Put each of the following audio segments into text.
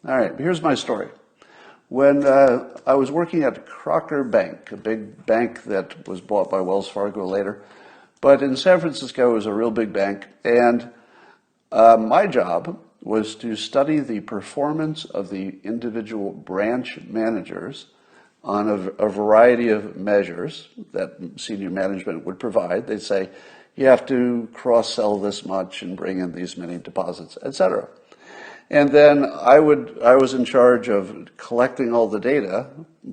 All right, here's my story. When I was working at Crocker Bank, a big bank that was bought by Wells Fargo later, but in San Francisco it was a real big bank, and my job was to study the performance of the individual branch managers on a variety of measures that senior management would provide. They'd say, you have to cross-sell this much and bring in these many deposits, etc. And then I was in charge of collecting all the data,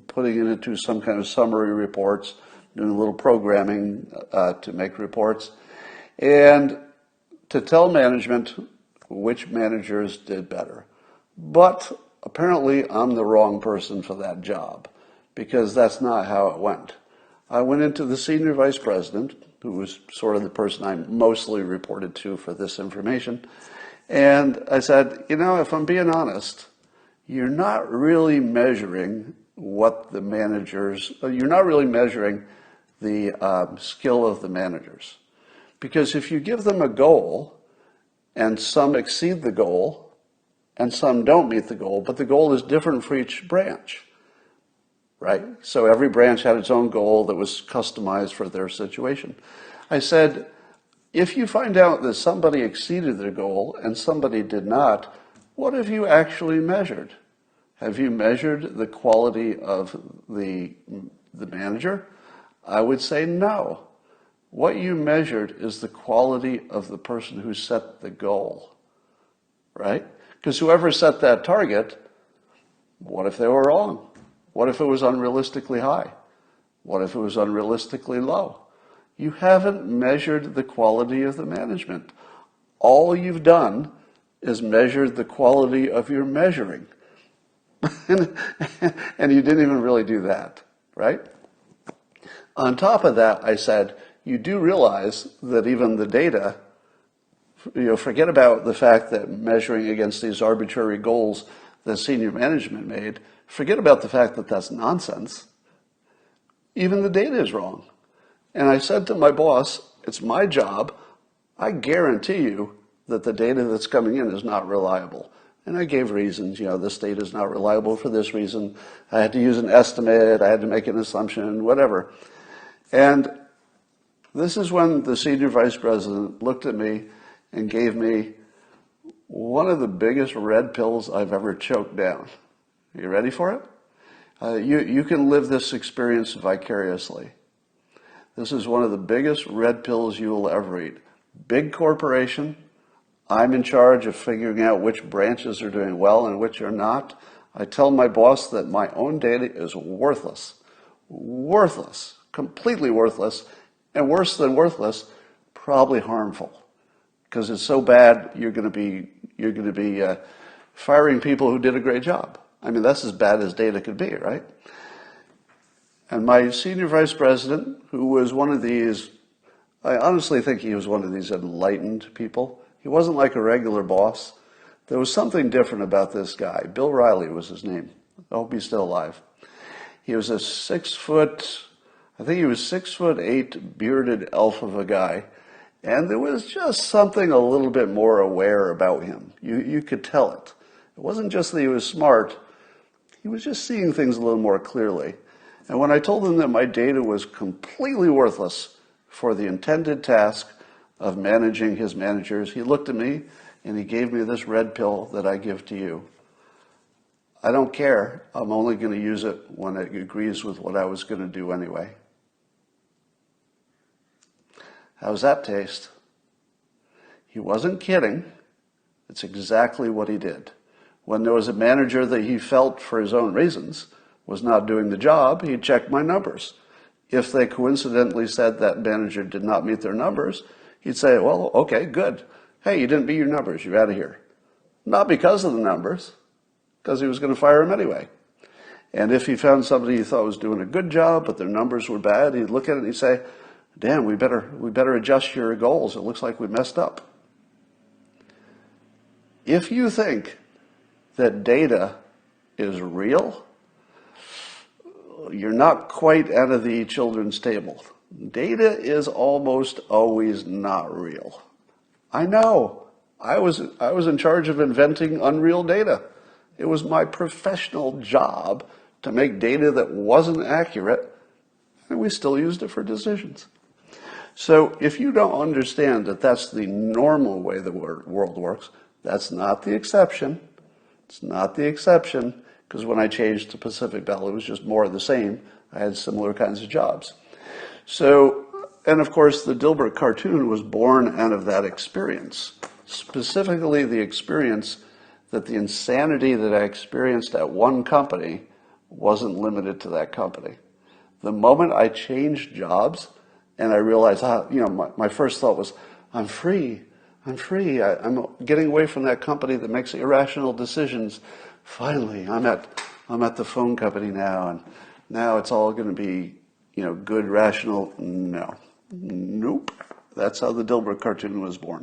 putting it into some kind of summary reports, doing a little programming to make reports, and to tell management which managers did better. But apparently I'm the wrong person for that job, because that's not how it went. I went into the senior vice president, who was sort of the person I mostly reported to for this information, and I said, if I'm being honest, you're not really measuring what the managers, you're not really measuring the skill of the managers. Because if you give them a goal, and some exceed the goal, and some don't meet the goal, but the goal is different for each branch, right? So every branch had its own goal that was customized for their situation. I said, if you find out that somebody exceeded their goal and somebody did not, what have you actually measured? Have you measured the quality of the manager? I would say no. What you measured is the quality of the person who set the goal, right? Because whoever set that target, what if they were wrong? What if it was unrealistically high? What if it was unrealistically low? You haven't measured the quality of the management. All you've done is measured the quality of your measuring. And you didn't even really do that, right? On top of that, I said, you do realize that even the data, forget about the fact that measuring against these arbitrary goals that senior management made, forget about the fact that that's nonsense. Even the data is wrong. And I said to my boss, it's my job. I guarantee you that the data that's coming in is not reliable. And I gave reasons, this data is not reliable for this reason. I had to use an estimate. I had to make an assumption, whatever. And this is when the senior vice president looked at me and gave me one of the biggest red pills I've ever choked down. Are you ready for it? You can live this experience vicariously. This is one of the biggest red pills you will ever eat. Big corporation. I'm in charge of figuring out which branches are doing well and which are not. I tell my boss that my own data is worthless. Worthless. Completely worthless. And worse than worthless, probably harmful. Because it's so bad, you're going to be firing people who did a great job. I mean, that's as bad as data could be, right? And my senior vice president, who was one of these, I honestly think he was one of these enlightened people. He wasn't like a regular boss. There was something different about this guy. Bill Riley was his name. I hope he's still alive. He was a 6'8", bearded elf of a guy. And there was just something a little bit more aware about him. You could tell it. It wasn't just that he was smart. He was just seeing things a little more clearly. And when I told him that my data was completely worthless for the intended task of managing his managers, he looked at me and he gave me this red pill that I give to you. I don't care. I'm only going to use it when it agrees with what I was going to do anyway. How's that taste? He wasn't kidding. It's exactly what he did. When there was a manager that he felt, for his own reasons, was not doing the job, he'd check my numbers. If they coincidentally said that manager did not meet their numbers, he'd say, well, okay, good. Hey, you didn't meet your numbers. You're out of here. Not because of the numbers, because he was going to fire him anyway. And if he found somebody he thought was doing a good job, but their numbers were bad, he'd look at it and he'd say, damn, we better adjust your goals. It looks like we messed up. If you think that data is real, you're not quite out of the children's table. Data is almost always not real. I know. I was in charge of inventing unreal data. It was my professional job to make data that wasn't accurate, and we still used it for decisions. So if you don't understand that that's the normal way the world works, that's not the exception. It's not the exception, because when I changed to Pacific Bell, it was just more of the same. I had similar kinds of jobs. So, and of course, the Dilbert cartoon was born out of that experience, specifically the experience that the insanity that I experienced at one company wasn't limited to that company. The moment I changed jobs and I realized, my first thought was, I'm free. I'm getting away from that company that makes irrational decisions. Finally, I'm at the phone company now, and now it's all going to be, good, rational. No. Nope. That's how the Dilbert cartoon was born.